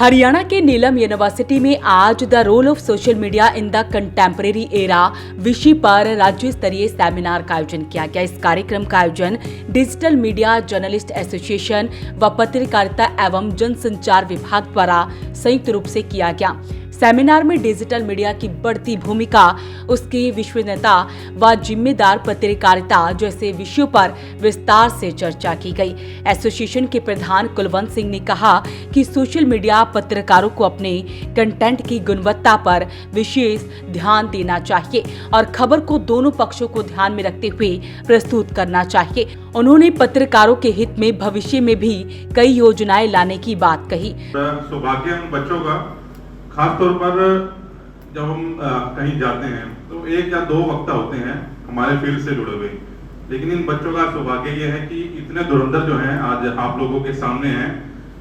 हरियाणा के नीलम यूनिवर्सिटी में आज the role of social media in the contemporary era विषय पर राज्य स्तरीय सेमिनार का आयोजन किया गया। इस कार्यक्रम का आयोजन डिजिटल मीडिया जर्नलिस्ट एसोसिएशन व पत्रकारिता एवं जनसंचार विभाग द्वारा संयुक्त रूप से किया गया। सेमिनार में डिजिटल मीडिया की बढ़ती भूमिका, उसकी विश्वसनीयता व जिम्मेदार पत्रकारिता जैसे विषयों पर विस्तार से चर्चा की गई। एसोसिएशन के प्रधान कुलवंत सिंह ने कहा कि सोशल मीडिया पत्रकारों को अपने कंटेंट की गुणवत्ता पर विशेष ध्यान देना चाहिए और खबर को दोनों पक्षों को ध्यान में रखते हुए प्रस्तुत करना चाहिए। उन्होंने पत्रकारों के हित में भविष्य में भी कई योजनाएं लाने की बात कही। सौभाग्य बच्चों का खास तौर पर जब हम कहीं जाते हैं तो एक या दो वक्ता होते हैं हमारे फील्ड से जुड़े हुए, लेकिन इन बच्चों का सौभाग्य ये है कि इतने धुरंधर जो हैं आज आप लोगों के सामने हैं।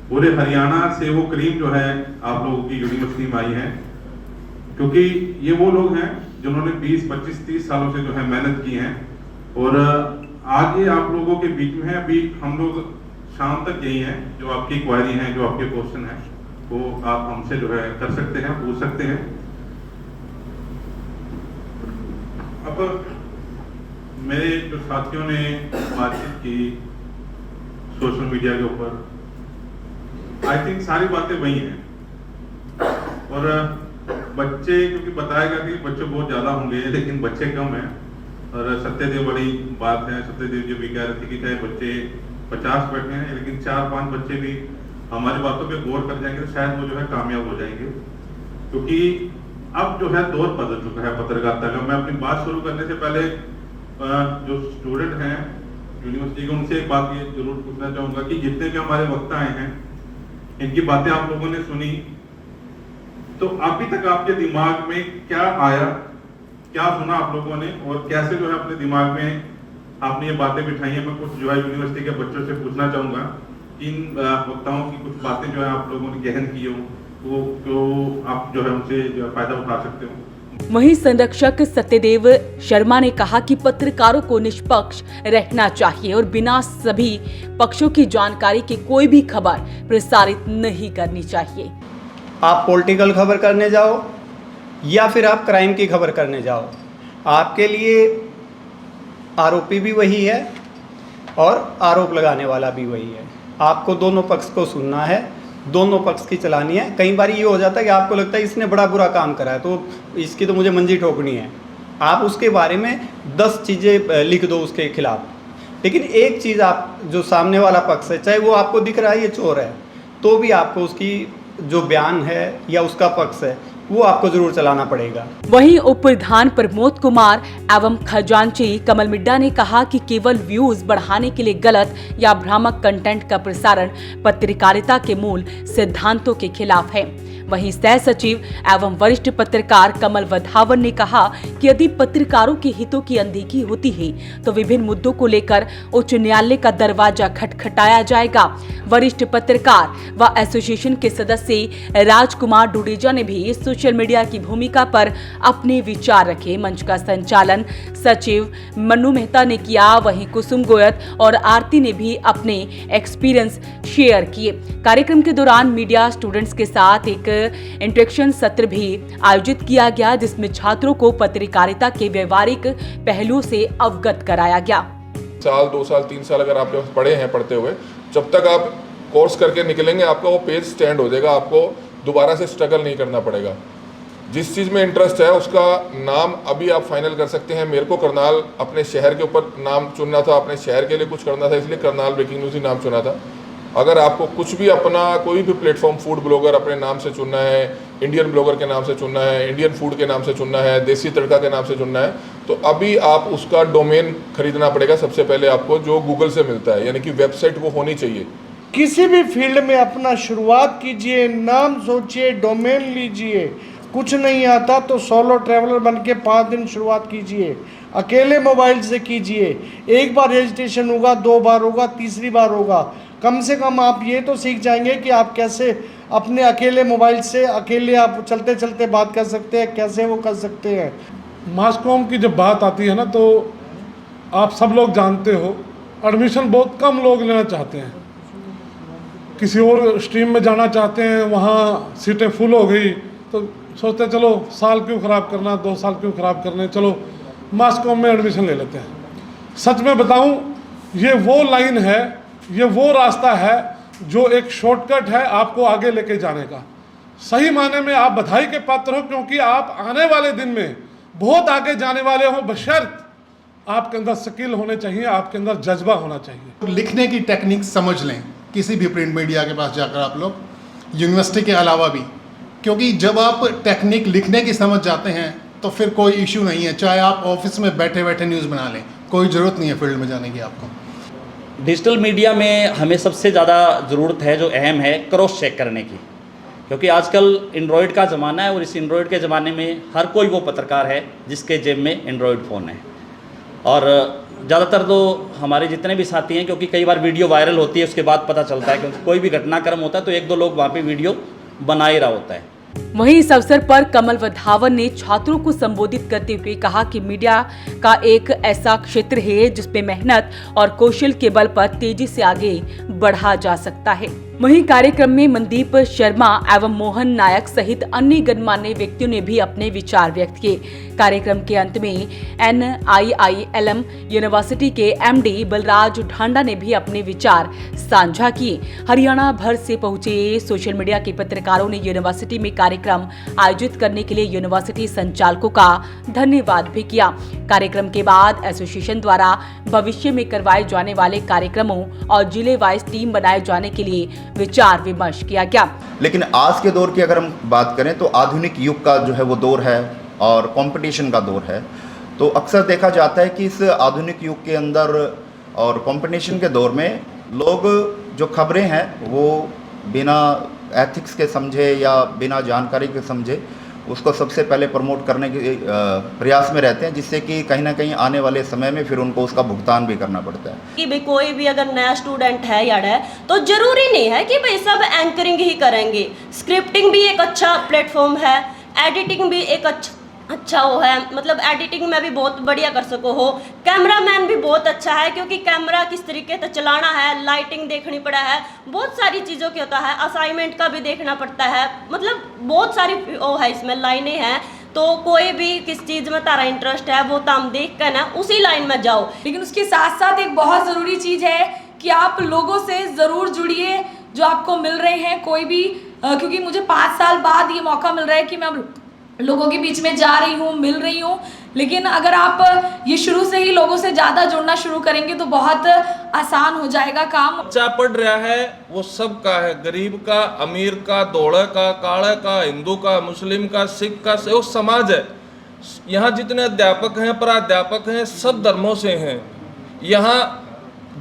पूरे हरियाणा से वो क्रीम जो है आप लोगों की यूनिवर्सिटी में आई है, क्योंकि ये वो लोग हैं जिन्होंने 20, 25, 30 सालों से जो है मेहनत की है और आज ये आप लोगों के बीच में है। अभी हम लोग शाम तक यही हैं, जो आपकी क्वारी हैं, जो आपके क्वेश्चन हैं वो आप हमसे जो है कर सकते हैं, पूछ सकते हैं। अब मेरे जो साथियों ने बातचीत की सोशल मीडिया के ऊपर, आई थिंक सारी बातें वही हैं और बच्चे, क्योंकि बताया गया कि बच्चे बहुत ज्यादा होंगे लेकिन बच्चे कम हैं और सत्यदेव बड़ी बात है। सत्यदेव जी भी कह रहे थे कि चाहे बच्चे 50 बैठे हैं लेकिन 4-5 बच्चे भी हमारी बातों पे गौर कर जाएंगे तो शायद वो जो है कामयाब हो जाएंगे, क्योंकि अब जो है दौर बदल चुका है पत्रकारिता का। मैं अपनी बात शुरू करने से पहले जो स्टूडेंट हैं यूनिवर्सिटी के, उनसे एक बात ये जरूर पूछना चाहूंगा कि जितने भी हमारे वक्ता आए हैं इनकी बातें आप लोगों ने सुनी, तो अभी तक आपके दिमाग में क्या आया, क्या सुना आप लोगों ने और कैसे जो है अपने दिमाग में आपने ये बातें बिठाई हैं। मैं कुछ जो है यूनिवर्सिटी के बच्चों से पूछना चाहूंगा, इन वक्ताओं की कुछ बातें जो है आप लोगों ने गहन की हो तो आप जो है उनसे जो फायदा उठा सकते हो। वहीं संरक्षक सत्यदेव शर्मा ने कहा कि पत्रकारों को निष्पक्ष रहना चाहिए और बिना सभी पक्षों की जानकारी की कोई भी खबर प्रसारित नहीं करनी चाहिए। आप पॉलिटिकल खबर करने जाओ या फिर आप क्राइम की खबर करने जाओ, आपके लिए आरोपी भी वही है और आरोप लगाने वाला भी वही है। आपको दोनों पक्ष को सुनना है, दोनों पक्ष की चलानी है। कई बार ये हो जाता है कि आपको लगता है इसने बड़ा बुरा काम करा है तो इसकी तो मुझे मंजी ठोकनी है, आप उसके बारे में 10 चीज़ें लिख दो उसके खिलाफ, लेकिन एक चीज़ आप जो सामने वाला पक्ष है, चाहे वो आपको दिख रहा है ये चोर है, तो भी आपको उसकी जो बयान है या उसका पक्ष है वो आपको जरूर चलाना पड़ेगा। वहीं उप प्रधान प्रमोद कुमार एवं खजांची कमल मिड्डा ने कहा कि केवल व्यूज बढ़ाने के लिए गलत या भ्रामक कंटेंट का प्रसारण पत्रकारिता के मूल सिद्धांतों के खिलाफ है। वहीं सह सचिव एवं वरिष्ठ पत्रकार कमल वधावन ने कहा कि यदि पत्रकारों के हितों की अनदेखी होती है तो विभिन्न मुद्दों को लेकर उच्च न्यायालय का दरवाजा खटखटाया जाएगा। वरिष्ठ पत्रकार व एसोसिएशन के सदस्य राजकुमार डुडेजा ने भी सोशल मीडिया की भूमिका पर अपने विचार रखे। मंच का संचालन सचिव मन्नू मेहता ने किया, वहीं कुसुम गोयत और आरती ने भी अपने एक्सपीरियंस शेयर किए। कार्यक्रम के दौरान मीडिया स्टूडेंट्स के साथ एक इंटरेक्शन सत्र भी आयोजित किया गया, जिसमें छात्रों को पत्रकारिता के व्यवहारिक पहलुओं से अवगत कराया गया। साल 2 साल 3 साल अगर आप पढ़े हैं, पढ़ते हुए जब तक आप कोर्स करके निकलेंगे आपका वो पेज स्टैंड हो जाएगा, आपको दोबारा से स्ट्रगल नहीं करना पड़ेगा। जिस चीज़ में इंटरेस्ट है उसका नाम अभी आप फाइनल कर सकते हैं। मेरे को करनाल अपने शहर के ऊपर नाम चुनना था, अपने शहर के लिए कुछ करना था, इसलिए करनाल ब्रेकिंग न्यूज़ ही नाम चुना था। अगर आपको कुछ भी अपना कोई भी प्लेटफॉर्म फूड ब्लॉगर अपने नाम से चुनना है, इंडियन ब्लॉगर के नाम से चुनना है, इंडियन फूड के नाम से चुनना है, देसी तड़का के नाम से चुनना है, तो अभी आप उसका डोमेन खरीदना पड़ेगा। सबसे पहले आपको जो गूगल से मिलता है, यानी कि वेबसाइट वो होनी चाहिए। किसी भी फील्ड में अपना शुरुआत कीजिए, नाम सोचिए, डोमेन लीजिए। कुछ नहीं आता तो सोलो ट्रैवलर बन के 5 दिन शुरुआत कीजिए, अकेले मोबाइल से कीजिए। एक बार रजिस्ट्रेशन होगा, 2 बार होगा, तीसरी बार होगा। कम से कम आप ये तो सीख जाएंगे कि आप कैसे अपने अकेले मोबाइल से अकेले आप चलते चलते बात कर सकते हैं, कैसे वो कर सकते हैं। मास कॉम की जब बात आती है ना, तो आप सब लोग जानते हो एडमिशन बहुत कम लोग लेना चाहते हैं, किसी और स्ट्रीम में जाना चाहते हैं, वहाँ सीटें फुल हो गई तो सोचते हैं चलो साल क्यों ख़राब करना, 2 साल क्यों ख़राब करने, चलो मास कॉम में एडमिशन ले लेते हैं। सच में बताऊं, ये वो लाइन है, ये वो रास्ता है जो एक शॉर्टकट है आपको आगे लेके जाने का। सही मायने में आप बधाई के पात्र हो, क्योंकि आप आने वाले दिन में बहुत आगे जाने वाले हो, बशर्त आपके अंदर स्किल होने चाहिए, आपके अंदर जज्बा होना चाहिए। लिखने की टेक्निक समझ लें किसी भी प्रिंट मीडिया के पास जाकर आप लोग, यूनिवर्सिटी के अलावा भी, क्योंकि जब आप टेक्निक लिखने की समझ जाते हैं तो फिर कोई इशू नहीं है। चाहे आप ऑफिस में बैठे बैठे न्यूज़ बना लें, कोई ज़रूरत नहीं है फील्ड में जाने की आपको। डिजिटल मीडिया में हमें सबसे ज़्यादा ज़रूरत है, जो अहम है, क्रॉस चेक करने की, क्योंकि आजकल एंड्रॉयड का ज़माना है और इस एंड्रॉयड के ज़माने में हर कोई वो पत्रकार है जिसके जेब में एंड्रॉयड फ़ोन है। और ज़्यादातर तो हमारे जितने भी साथी हैं, क्योंकि कई बार वीडियो वायरल होती है, उसके बाद पता चलता है, क्योंकि कोई भी घटनाक्रम होता है तो 1-2 लोग वहाँ पे वीडियो बना ही रहा होता है। वहीं इस अवसर पर कमल वधावन ने छात्रों को संबोधित करते हुए कहा कि मीडिया का एक ऐसा क्षेत्र है जिसमें मेहनत और कौशल के बल पर तेजी से आगे बढ़ा जा सकता है। वहीं कार्यक्रम में मनदीप शर्मा एवं मोहन नायक सहित अन्य गणमान्य व्यक्तियों ने भी अपने विचार व्यक्त किए। कार्यक्रम के अंत में NIILM यूनिवर्सिटी के MD बलराज ढांडा ने भी अपने विचार साझा किए। हरियाणा भर से पहुंचे सोशल मीडिया के पत्रकारों ने यूनिवर्सिटी में कार्यक्रम आयोजित करने के लिए यूनिवर्सिटी संचालकों का धन्यवाद भी किया। कार्यक्रम के बाद एसोसिएशन द्वारा भविष्य में करवाए जाने वाले कार्यक्रमों और जिले वाइज टीम बनाए जाने के लिए विचार विमर्श किया गया। लेकिन आज के दौर की अगर हम बात करें तो आधुनिक युग का जो है वो दौर है और कंपटीशन का दौर है। तो अक्सर देखा जाता है कि इस आधुनिक युग के अंदर और कंपटीशन के दौर में लोग जो खबरें हैं वो बिना एथिक्स के समझे या बिना जानकारी के समझे उसको सबसे पहले प्रमोट करने के प्रयास में रहते हैं, जिससे कि कहीं ना कहीं आने वाले समय में फिर उनको उसका भुगतान भी करना पड़ता है। कि भाई कोई भी अगर नया स्टूडेंट है या है तो जरूरी नहीं है कि भाई सब एंकरिंग ही करेंगे। स्क्रिप्टिंग भी एक अच्छा प्लेटफॉर्म है, एडिटिंग भी एक अच्छा वो है, मतलब एडिटिंग में भी बहुत बढ़िया कर सको हो। कैमरामैन भी बहुत अच्छा है, क्योंकि कैमरा किस तरीके से चलाना है, लाइटिंग देखनी पड़ा है, बहुत सारी चीज़ों की होता है, असाइनमेंट का भी देखना पड़ता है, मतलब बहुत सारी वो है इसमें लाइनें हैं। तो कोई भी किस चीज़ में तारा इंटरेस्ट है वो तो हम देख कर ना उसी लाइन में जाओ। लेकिन उसके साथ साथ एक बहुत ज़रूरी चीज़ है कि आप लोगों से ज़रूर जुड़िए जो आपको मिल रहे हैं, कोई भी, क्योंकि मुझे 5 साल बाद ये मौका मिल रहा है कि मैं लोगों के बीच में जा रही हूँ, मिल रही हूँ। लेकिन अगर आप ये शुरू से ही लोगों से ज़्यादा जुड़ना शुरू करेंगे तो बहुत आसान हो जाएगा काम। बच्चा पढ़ रहा है वो सबका है, गरीब का, अमीर का, दौड़े का, काले का, हिंदू का, मुस्लिम का, सिख का, वो समाज है। यहाँ जितने अध्यापक हैं, प्राध्यापक हैं, सब धर्मों से हैं। यहाँ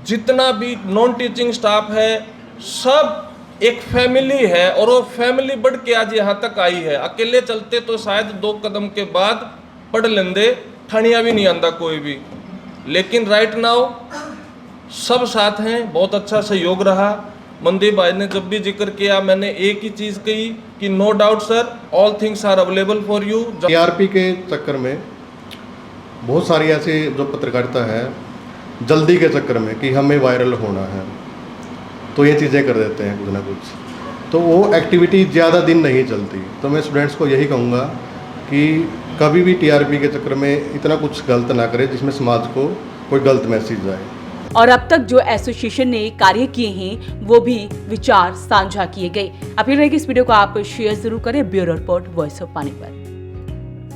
जितना भी नॉन टीचिंग स्टाफ है सब एक फैमिली है, और वो फैमिली बढ़ के आज यहाँ तक आई है। अकेले चलते तो शायद 2 कदम के बाद पढ़ लेंदे, ठनिया भी नहीं आंदा कोई भी। लेकिन राइट नाउ सब साथ हैं, बहुत अच्छा सहयोग रहा। मनदीप भाई ने जब भी जिक्र किया मैंने एक ही चीज़ कही कि no doubt sir, all things are available for you. TRP के चक्कर में बहुत सारी ऐसी जो पत्रकारिता है, जल्दी के चक्कर में कि हमें वायरल होना है तो ये चीज़ें कर देते हैं कुछ ना कुछ, तो वो एक्टिविटी ज़्यादा दिन नहीं चलती। तो मैं स्टूडेंट्स को यही कहूँगा कि कभी भी TRP के चक्कर में इतना कुछ गलत ना करें जिसमें समाज को कोई गलत मैसेज जाए। और अब तक जो एसोसिएशन ने कार्य किए हैं वो भी विचार साझा किए गए। अपील रहेगी इस वीडियो को आप शेयर जरूर करें। Bureau report, voice of Panipat.